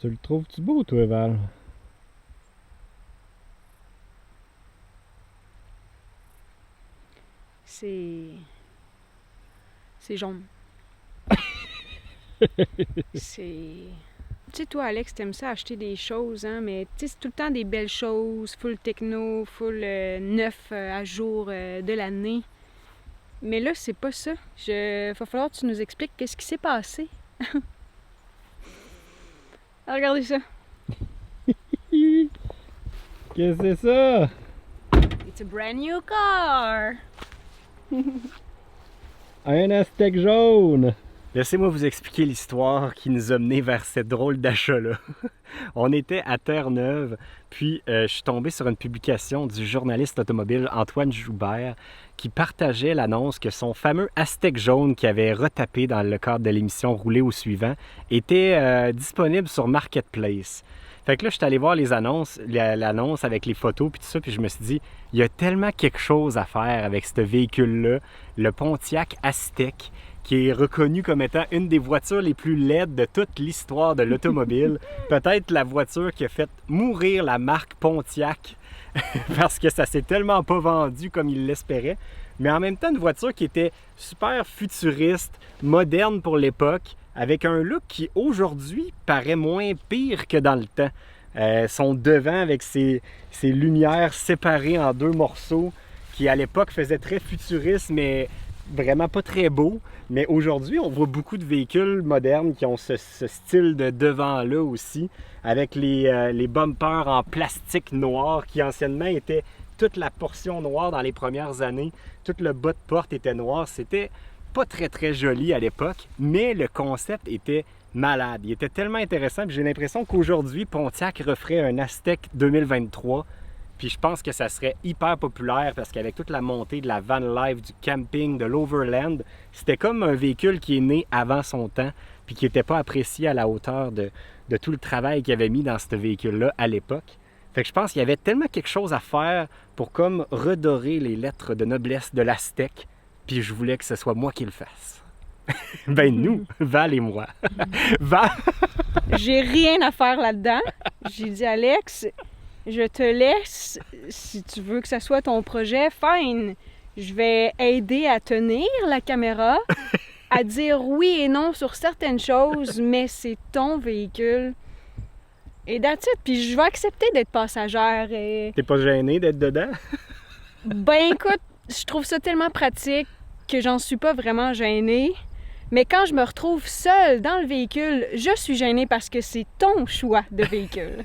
Tu le trouves-tu beau, toi, Val? C'est. C'est jaune. C'est. Tu sais, toi, Alex, t'aimes ça acheter des choses, hein, mais tu sais, c'est tout le temps des belles choses, full techno, full neuf à jour de l'année. Mais là, c'est pas ça. Va falloir que tu nous expliques qu'est-ce qui s'est passé. Ah, regardez ça. Qu'est-ce que c'est ça? It's a brand new car! Un Aztèque jaune! Laissez-moi vous expliquer l'histoire qui nous a menés vers cette drôle d'achat-là. On était à Terre-Neuve, puis je suis tombé sur une publication du journaliste automobile Antoine Joubert qui partageait l'annonce que son fameux Aztèque jaune qu'il avait retapé dans le cadre de l'émission Rouler au suivant était disponible sur Marketplace. Fait que là, je suis allé voir les annonces, l'annonce avec les photos puis tout ça, puis je me suis dit, il y a tellement quelque chose à faire avec ce véhicule-là, le Pontiac Aztèque, qui est reconnu comme étant une des voitures les plus laides de toute l'histoire de l'automobile. Peut-être la voiture qui a fait mourir la marque Pontiac parce que ça s'est tellement pas vendu comme il l'espérait. Mais en même temps, une voiture qui était super futuriste, moderne pour l'époque, avec un look qui aujourd'hui paraît moins pire que dans le temps. Son devant avec ses lumières séparées en deux morceaux qui à l'époque faisait très futuriste mais vraiment pas très beau. Mais aujourd'hui, on voit beaucoup de véhicules modernes qui ont ce style de devant-là aussi, avec les bumpers en plastique noir qui anciennement étaient toute la portion noire dans les premières années. Tout le bas de porte était noir. C'était pas très très joli à l'époque, mais le concept était malade. Il était tellement intéressant. J'ai l'impression qu'aujourd'hui, Pontiac referait un Aztèque 2023. Puis je pense que ça serait hyper populaire parce qu'avec toute la montée de la van life, du camping, de l'overland, c'était comme un véhicule qui est né avant son temps puis qui n'était pas apprécié à la hauteur de tout le travail qu'il avait mis dans ce véhicule-là à l'époque. Fait que je pense qu'il y avait tellement quelque chose à faire pour comme redorer les lettres de noblesse de l'Aztèque, puis je voulais que ce soit moi qui le fasse. Ben nous, Val et moi. Val... J'ai rien à faire là-dedans. J'ai dit, Alex, je te laisse. Si tu veux que ça soit ton projet, fine. Je vais aider à tenir la caméra, à dire oui et non sur certaines choses, mais c'est ton véhicule. Et that's it. Puis je vais accepter d'être passagère. Et... T'es pas gêné d'être dedans? Ben écoute, je trouve ça tellement pratique que j'en suis pas vraiment gênée. Mais quand je me retrouve seule dans le véhicule, je suis gênée parce que c'est ton choix de véhicule.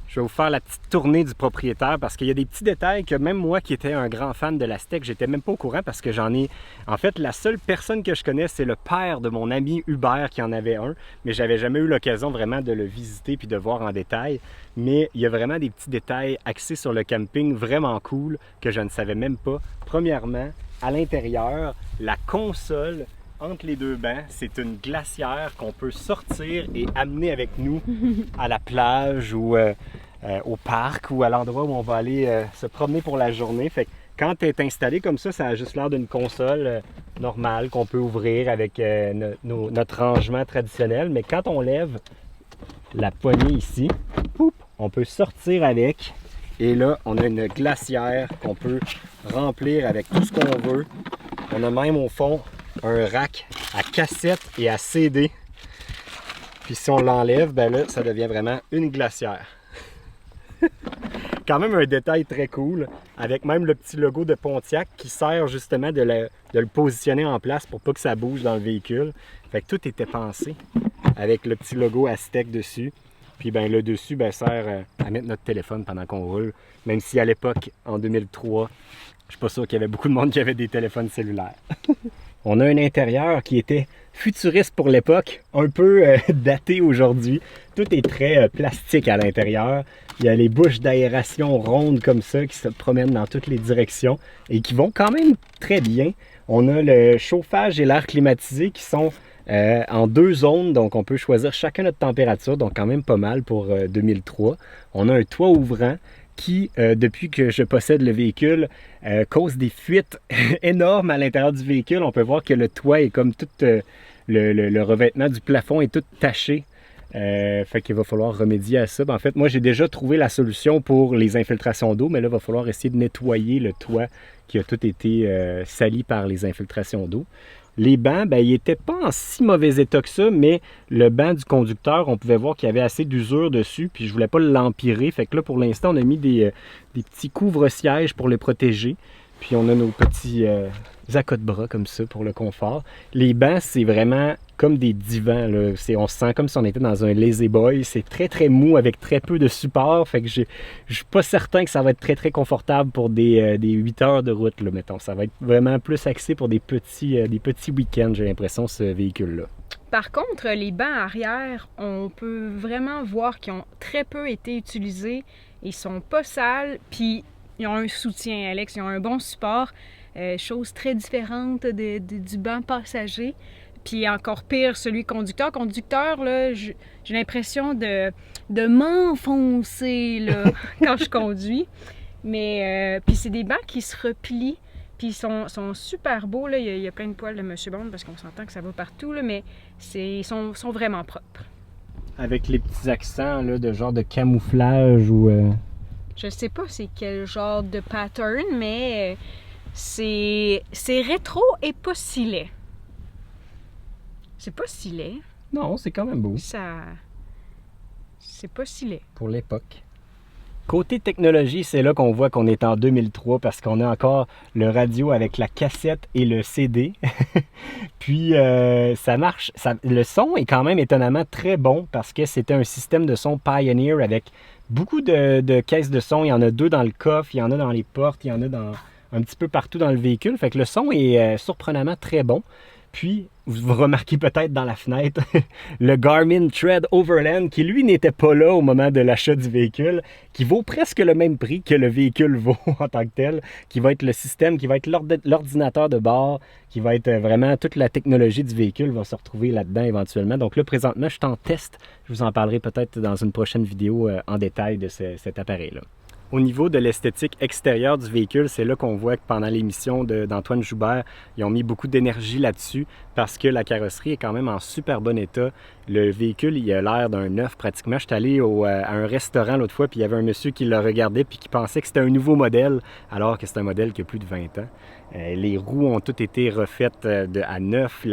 Je vais vous faire la petite tournée du propriétaire parce qu'il y a des petits détails que même moi qui étais un grand fan de l'Aztèque, j'étais même pas au courant parce que j'en ai... En fait, la seule personne que je connais, c'est le père de mon ami Hubert qui en avait un, mais j'avais jamais eu l'occasion vraiment de le visiter puis de voir en détail. Mais il y a vraiment des petits détails axés sur le camping vraiment cool que je ne savais même pas. Premièrement, à l'intérieur, la console entre les deux bancs, c'est une glacière qu'on peut sortir et amener avec nous à la plage ou au parc ou à l'endroit où on va aller se promener pour la journée. Fait que quand tu es installé comme ça a juste l'air d'une console normale qu'on peut ouvrir avec notre rangement traditionnel. Mais quand on lève la poignée ici, poup, on peut sortir avec. Et là, on a une glacière qu'on peut remplir avec tout ce qu'on veut. On a même au fond un rack à cassette et à CD. Puis si on l'enlève, ben là, ça devient vraiment une glacière. Quand même un détail très cool, avec même le petit logo de Pontiac qui sert justement de le positionner en place pour pas que ça bouge dans le véhicule. Fait que tout était pensé avec le petit logo Aztèque dessus. Puis ben le dessus ben, sert à mettre notre téléphone pendant qu'on roule. Même si à l'époque, en 2003, je suis pas sûr qu'il y avait beaucoup de monde qui avait des téléphones cellulaires. On a un intérieur qui était futuriste pour l'époque, un peu daté aujourd'hui. Tout est très plastique à l'intérieur. Il y a les bouches d'aération rondes comme ça qui se promènent dans toutes les directions et qui vont quand même très bien. On a le chauffage et l'air climatisé qui sont en deux zones, donc on peut choisir chacun notre température, donc quand même pas mal pour 2003. On a un toit ouvrant qui, depuis que je possède le véhicule, cause des fuites énormes à l'intérieur du véhicule. On peut voir que le toit est comme tout, le revêtement du plafond est tout taché Fait qu'il va falloir remédier à ça. En fait, moi, j'ai déjà trouvé la solution pour les infiltrations d'eau, mais là, il va falloir essayer de nettoyer le toit qui a tout été sali par les infiltrations d'eau. Les bancs, ben, ils n'étaient pas en si mauvais état que ça, mais le banc du conducteur, on pouvait voir qu'il y avait assez d'usure dessus, puis je voulais pas l'empirer. Fait que là, pour l'instant, on a mis des petits couvre-sièges pour les protéger. Puis on a nos petits accote-bras comme ça pour le confort. Les bancs, c'est vraiment comme des divans, là. On se sent comme si on était dans un lazy boy. C'est très très mou avec très peu de support. Fait que je suis pas certain que ça va être très très confortable pour des 8 heures de route, là, mettons. Ça va être vraiment plus axé pour des petits week-ends, j'ai l'impression, ce véhicule-là. Par contre, les bancs arrière, on peut vraiment voir qu'ils ont très peu été utilisés. Ils sont pas sales, puis ils ont un soutien, Alex. Ils ont un bon support. Chose très différente du banc passager. Puis encore pire, celui conducteur. Conducteur, là, j'ai l'impression de m'enfoncer là, quand je conduis. Mais puis c'est des bancs qui se replient. Puis ils sont super beaux. Là. Il y a plein de poils de Monsieur Bond parce qu'on s'entend que ça va partout. Là, mais ils sont vraiment propres. Avec les petits accents là, de genre de camouflage ou... Je sais pas c'est quel genre de pattern, mais c'est rétro et pas si laid. C'est pas si laid. Non, c'est quand même beau. C'est pas si laid. Pour l'époque. Côté technologie, c'est là qu'on voit qu'on est en 2003 parce qu'on a encore le radio avec la cassette et le CD. Puis ça marche. Le son est quand même étonnamment très bon parce que c'était un système de son Pioneer avec beaucoup de caisses de son. Il y en a 2 dans le coffre, il y en a dans les portes, il y en a un petit peu partout dans le véhicule. Fait que le son est surprenamment très bon. Puis, vous remarquez peut-être dans la fenêtre le Garmin Thread Overland qui, lui, n'était pas là au moment de l'achat du véhicule, qui vaut presque le même prix que le véhicule vaut en tant que tel, qui va être le système, qui va être l'ordinateur de bord, qui va être vraiment toute la technologie du véhicule va se retrouver là-dedans éventuellement. Donc là, présentement, je suis en test. Je vous en parlerai peut-être dans une prochaine vidéo en détail de cet appareil-là. Au niveau de l'esthétique extérieure du véhicule, c'est là qu'on voit que pendant l'émission d'Antoine Joubert, ils ont mis beaucoup d'énergie là-dessus parce que la carrosserie est quand même en super bon état. Le véhicule, il a l'air d'un neuf pratiquement. Je suis allé à un restaurant l'autre fois, puis il y avait un monsieur qui le regardait puis qui pensait que c'était un nouveau modèle, alors que c'est un modèle qui a plus de 20 ans. Les roues ont toutes été refaites à neuf.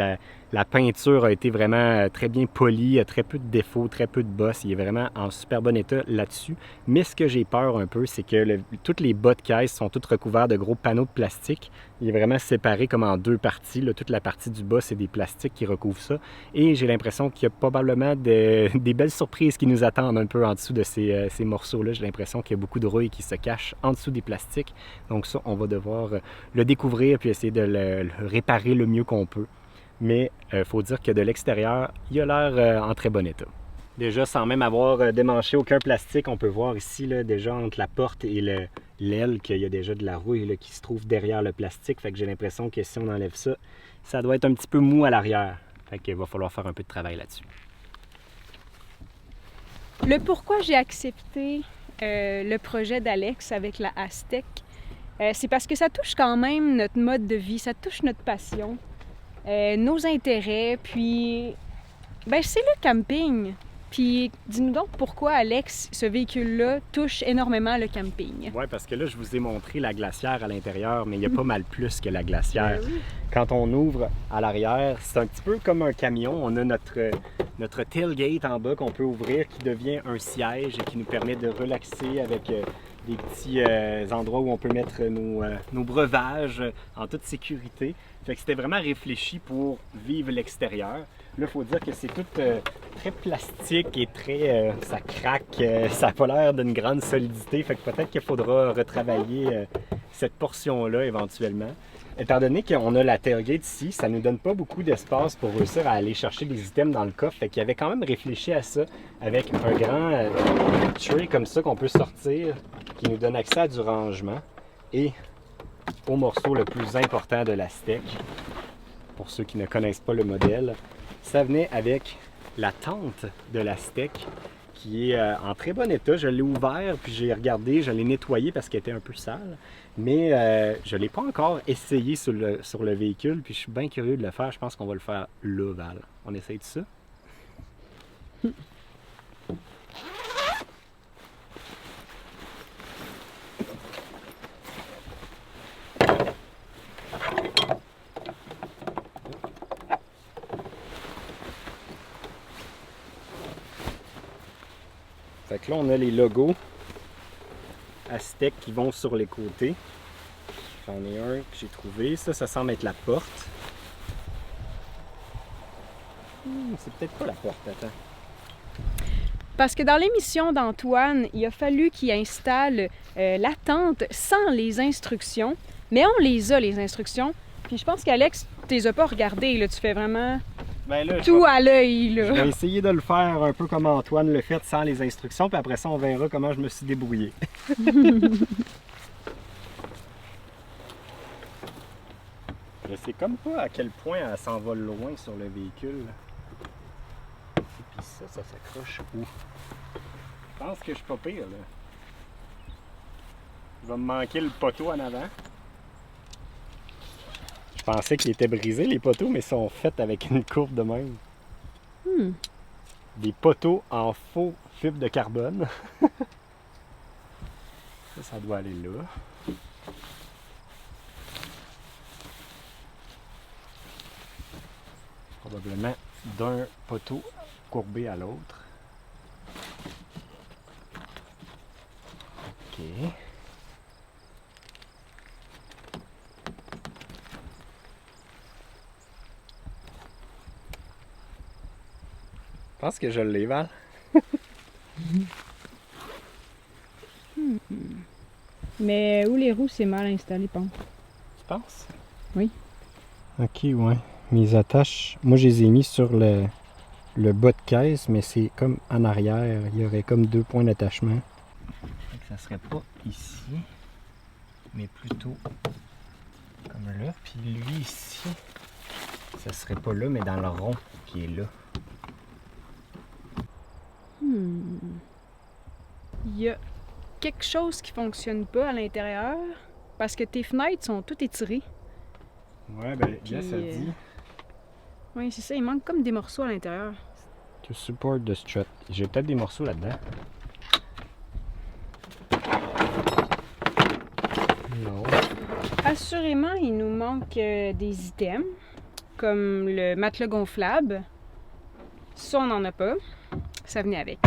La peinture a été vraiment très bien polie, très peu de défauts, très peu de bosses. Il est vraiment en super bon état là-dessus. Mais ce que j'ai peur un peu, c'est que toutes les bas de caisse sont toutes recouvertes de gros panneaux de plastique. Il est vraiment séparé comme en 2 parties. Là. Toute la partie du bas, c'est des plastiques qui recouvrent ça. Et j'ai l'impression qu'il y a probablement des belles surprises qui nous attendent un peu en dessous de ces morceaux-là. J'ai l'impression qu'il y a beaucoup de rouille qui se cachent en dessous des plastiques. Donc ça, on va devoir le découvrir puis essayer de le réparer le mieux qu'on peut. Mais il faut dire que de l'extérieur, il a l'air en très bon état. Déjà, sans même avoir démanché aucun plastique, on peut voir ici, là, déjà entre la porte et l'aile, qu'il y a déjà de la rouille là, qui se trouve derrière le plastique. Fait que j'ai l'impression que si on enlève ça, ça doit être un petit peu mou à l'arrière. Fait qu'il va falloir faire un peu de travail là-dessus. Le pourquoi j'ai accepté le projet d'Alex avec la Aztec, c'est parce que ça touche quand même notre mode de vie, ça touche notre passion. Nos intérêts, puis c'est le camping. Puis dis-nous donc pourquoi, Alex, ce véhicule-là touche énormément le camping. Oui, parce que là, je vous ai montré la glacière à l'intérieur, mais il y a pas mal plus que la glacière. Oui. Quand on ouvre à l'arrière, c'est un petit peu comme un camion. On a notre tailgate en bas qu'on peut ouvrir qui devient un siège et qui nous permet de relaxer avec des petits endroits où on peut mettre nos breuvages en toute sécurité. Fait que c'était vraiment réfléchi pour vivre l'extérieur. Là, il faut dire que c'est tout très plastique et très... ça craque, ça n'a pas l'air d'une grande solidité. Fait que peut-être qu'il faudra retravailler cette portion-là éventuellement. Étant donné qu'on a la tailgate ici, ça ne nous donne pas beaucoup d'espace pour réussir à aller chercher des items dans le coffre. Fait qu'il avait quand même réfléchi à ça avec un grand tray comme ça qu'on peut sortir, qui nous donne accès à du rangement et au morceau le plus important de l'Aztec. Pour ceux qui ne connaissent pas le modèle, ça venait avec la tente de l'Aztec qui est en très bon état. Je l'ai ouvert, puis j'ai regardé, je l'ai nettoyé parce qu'elle était un peu sale. Mais je ne l'ai pas encore essayé sur le véhicule, puis je suis bien curieux de le faire. Je pense qu'on va le faire là, Val. On essaye de ça? Fait que là, on a les logos Aztec qui vont sur les côtés. J'en ai un que j'ai trouvé. Ça semble être la porte. C'est peut-être pas la porte, attends. Parce que dans l'émission d'Antoine, il a fallu qu'il installe la tente sans les instructions. Mais on les a, les instructions. Puis je pense qu'Alex, tu les as pas regardées. Là. Tu fais vraiment Ben là, tout à l'œil. je Là. vais essayer de le faire un peu comme Antoine le fait sans les instructions. Puis après ça, on verra comment je me suis débrouillé. Je sais comme pas à quel point elle s'envole loin sur le véhicule. Et puis ça s'accroche où? Je pense que je suis pas pire là. Il va me manquer le poteau en avant. Je pensais qu'ils étaient brisés les poteaux, mais ils sont faits avec une courbe de même. Des poteaux en faux fibre de carbone. Ça doit aller là. Probablement d'un poteau courbé à l'autre. Ok. Je pense que je l'ai, Val. Mais où les roues, c'est mal installé, pense. Tu penses? Oui. Ok, ouais. Mes attaches, moi je les ai mis sur le bas de caisse, mais c'est comme en arrière. Il y aurait comme 2 points d'attachement. Ça serait pas ici, mais plutôt comme là. Puis lui ici, ça serait pas là, mais dans le rond qui est là. Il y a quelque chose qui fonctionne pas à l'intérieur parce que tes fenêtres sont toutes étirées. Ouais, ben, Puis, là, ça dit. Oui, c'est ça, il manque comme des morceaux à l'intérieur. To support the strut. J'ai peut-être des morceaux là-dedans. Non. Assurément, il nous manque des items, comme le matelas gonflable. Ça, on n'en a pas. Ça venait avec.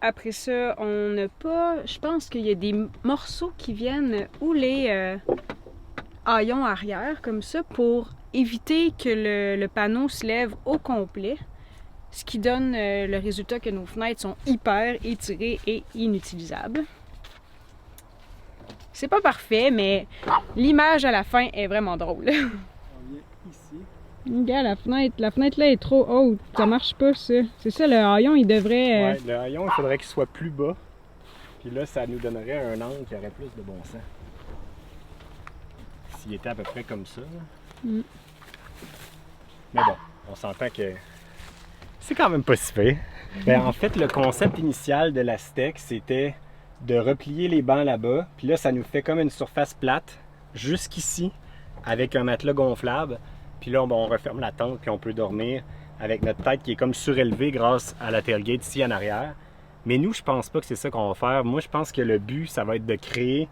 Après ça, on n'a pas... Je pense qu'il y a des morceaux qui viennent ou les haillons arrière, comme ça, pour éviter que le panneau se lève au complet. Ce qui donne le résultat que nos fenêtres sont hyper étirées et inutilisables. C'est pas parfait, mais l'image à la fin est vraiment drôle. On vient ici. Regarde, la fenêtre là est trop haute. Ça marche pas, ça. C'est ça, le haillon, il devrait... Ouais, le haillon, il faudrait qu'il soit plus bas. Puis là, ça nous donnerait un angle qui aurait plus de bon sens. S'il était à peu près comme ça. Mm. Mais bon, on s'entend que c'est quand même pas si pire. Ben, en fait, le concept initial de l'Aztec, c'était de replier les bancs là-bas. Puis là, ça nous fait comme une surface plate, jusqu'ici, avec un matelas gonflable. Puis là, on referme la tente, puis on peut dormir avec notre tête qui est comme surélevée grâce à la tailgate ici en arrière. Mais nous, je pense pas que c'est ça qu'on va faire. Moi, je pense que le but, ça va être de créer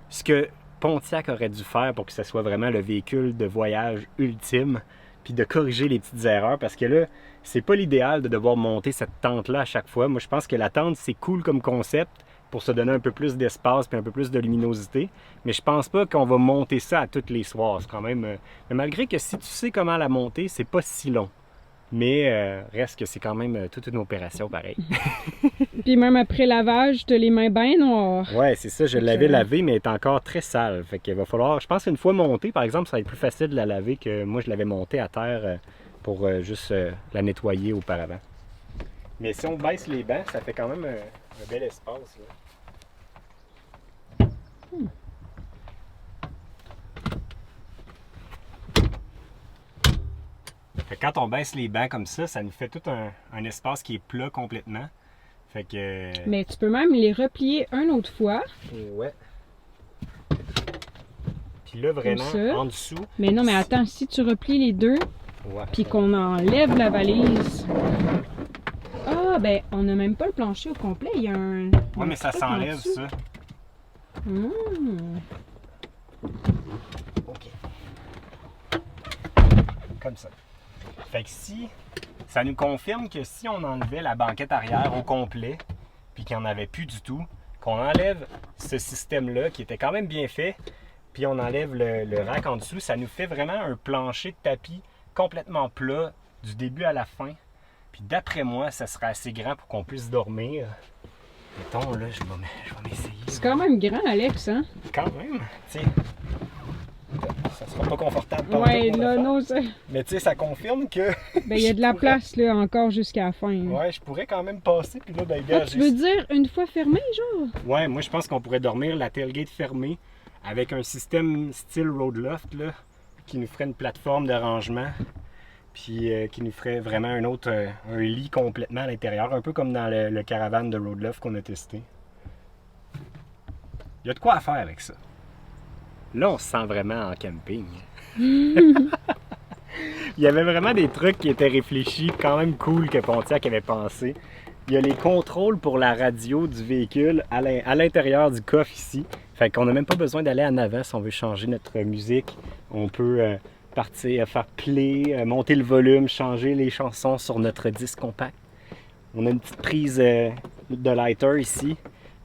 ce que Pontiac aurait dû faire pour que ce soit vraiment le véhicule de voyage ultime, puis de corriger les petites erreurs, parce que là, c'est pas l'idéal de devoir monter cette tente-là à chaque fois. Moi, je pense que la tente, c'est cool comme concept pour se donner un peu plus d'espace puis un peu plus de luminosité, mais je pense pas qu'on va monter ça à tous les soirs. C'est quand même... Mais malgré que si tu sais comment la monter, c'est pas si long. Mais reste que c'est quand même toute une opération pareil. Puis même après lavage, t'as les mains bien noires. Ouais, c'est ça, je l'avais lavé, mais elle est encore très sale. Fait qu'il va falloir, je pense qu'une fois montée, par exemple, ça va être plus facile de la laver que moi je l'avais montée à terre pour juste la nettoyer auparavant. Mais si on baisse les bancs, ça fait quand même un bel espace. Là. Fait que quand on baisse les bancs comme ça nous fait tout un espace qui est plat complètement. Fait que... Mais tu peux même les replier une autre fois. Ouais. Puis là, vraiment, ça. en dessous... Mais non, mais attends, si tu replies les deux, Ouais. puis qu'on enlève la valise... Ah, ben, on n'a même pas le plancher au complet, il y a un... Ouais, mais ça s'enlève, ça. OK. Comme ça. Fait que si Ça nous confirme que si on enlevait la banquette arrière au complet, puis qu'il n'y en avait plus du tout, qu'on enlève ce système-là, qui était quand même bien fait, puis on enlève le rack en dessous, ça nous fait vraiment un plancher de tapis complètement plat du début à la fin. Puis d'après moi, ça sera assez grand pour qu'on puisse dormir. Mettons, là, je vais m'essayer. C'est quand même grand, Alex, hein? Quand même, tu sais. Ça sera pas confortable pendant Ouais, toute mon là, affaire. non, c'est... Mais tu sais, ça confirme que... Ben, il y a de la je pourrais- place, là, encore jusqu'à la fin. hein. Ouais, je pourrais quand même passer, puis là, ben, Ah, gars, tu veux dire une fois fermé, genre? Ouais, moi, je pense qu'on pourrait dormir la tailgate fermée avec un système style road loft, là, qui nous ferait une plateforme de rangement, puis qui nous ferait vraiment un lit complètement à l'intérieur, un peu comme dans le caravane de road loft qu'on a testé. Il y a de quoi à faire avec ça. Là, on se sent vraiment en camping. Il y avait vraiment des trucs qui étaient réfléchis, quand même cool que Pontiac avait pensé. Il y a les contrôles pour la radio du véhicule à l'intérieur du coffre ici. Fait qu'on n'a même pas besoin d'aller en avant si on veut changer notre musique. On peut partir, faire play, monter le volume, changer les chansons sur notre disque compact. On a une petite prise de lighter ici.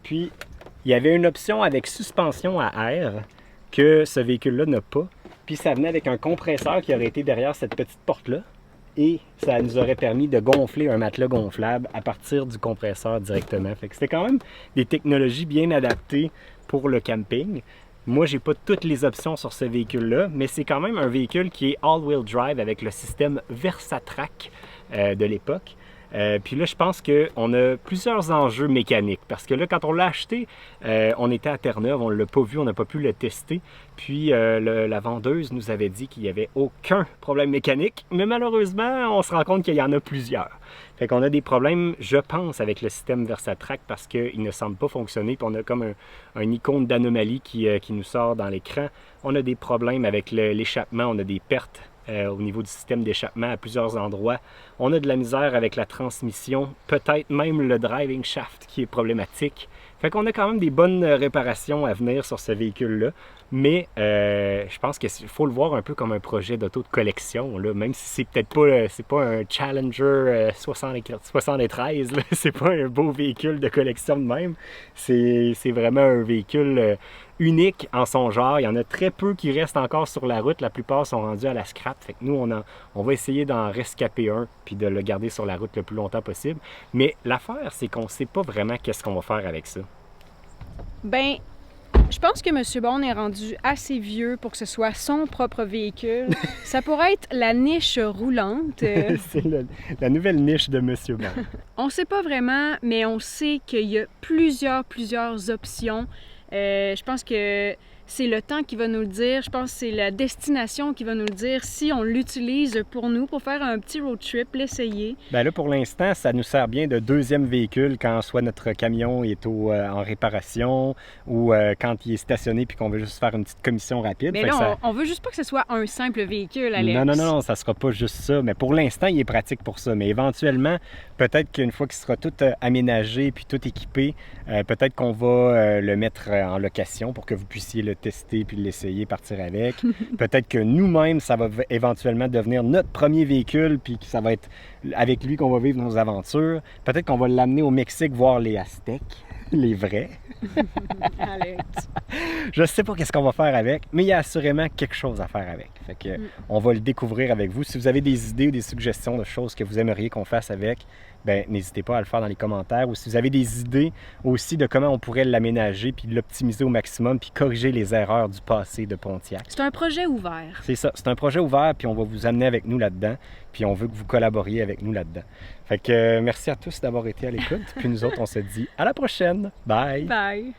Puis, il y avait une option avec suspension à air que ce véhicule-là n'a pas. Puis ça venait avec un compresseur qui aurait été derrière cette petite porte-là. Et ça nous aurait permis de gonfler un matelas gonflable à partir du compresseur directement. Fait que c'était quand même des technologies bien adaptées pour le camping. Moi, j'ai pas toutes les options sur ce véhicule-là, mais c'est quand même un véhicule qui est all-wheel drive avec le système Versatrack de l'époque. Puis là, je pense qu'on a plusieurs enjeux mécaniques. Parce que là, quand on l'a acheté, on était à Terre-Neuve, on ne l'a pas vu, on n'a pas pu le tester. Puis la vendeuse nous avait dit qu'il n'y avait aucun problème mécanique. Mais malheureusement, on se rend compte qu'il y en a plusieurs. Fait qu'on a des problèmes, je pense, avec le système Versatrack parce qu'il ne semble pas fonctionner. Puis on a comme un icône d'anomalie qui nous sort dans l'écran. On a des problèmes avec l'échappement, on a des pertes au niveau du système d'échappement à plusieurs endroits. On a de la misère avec la transmission, peut-être même le driving shaft qui est problématique. Fait qu'on a quand même des bonnes réparations à venir sur ce véhicule-là. Mais je pense qu'il faut le voir un peu comme un projet d'auto de collection, là, même si c'est peut-être pas, c'est pas un Challenger 73, là, c'est pas un beau véhicule de collection de même. C'est vraiment un véhicule unique en son genre. Il y en a très peu qui restent encore sur la route. La plupart sont rendus à la scrap. Fait que nous, on va essayer d'en rescaper un puis de le garder sur la route le plus longtemps possible. Mais l'affaire, c'est qu'on sait pas vraiment qu'est-ce qu'on va faire avec ça. Ben, je pense que M. Bond est rendu assez vieux pour que ce soit son propre véhicule. Ça pourrait être la niche roulante. C'est la nouvelle niche de Monsieur Bond. On sait pas vraiment, mais on sait qu'il y a plusieurs options. Je pense que c'est le temps qui va nous le dire. Je pense que c'est la destination qui va nous le dire si on l'utilise pour nous, pour faire un petit road trip, l'essayer. Ben là, pour l'instant, ça nous sert bien de deuxième véhicule quand soit notre camion est en réparation ou quand il est stationné puis qu'on veut juste faire une petite commission rapide. Mais Fait là, que ça... on veut juste pas que ce soit un simple véhicule, Alex. Non, ça sera pas juste ça. Mais pour l'instant, il est pratique pour ça. Mais éventuellement, peut-être qu'une fois qu'il sera tout aménagé puis tout équipé, peut-être qu'on va le mettre en location pour que vous puissiez le tester puis l'essayer, partir avec. Peut-être que nous-mêmes, ça va éventuellement devenir notre premier véhicule puis que ça va être avec lui qu'on va vivre nos aventures. Peut-être qu'on va l'amener au Mexique voir les Aztèques, les vrais. Alex. Je sais pas qu'est-ce qu'on va faire avec, mais il y a assurément quelque chose à faire avec. Fait que on va le découvrir avec vous. Si vous avez des idées ou des suggestions de choses que vous aimeriez qu'on fasse avec, ben n'hésitez pas à le faire dans les commentaires. Ou si vous avez des idées aussi de comment on pourrait l'aménager puis l'optimiser au maximum puis corriger les erreurs du passé de Pontiac. C'est un projet ouvert. C'est ça, c'est un projet ouvert puis on va vous amener avec nous là-dedans puis on veut que vous collaboriez avec nous là-dedans. Fait que merci à tous d'avoir été à l'écoute puis nous autres on se dit à la prochaine. Bye! Bye!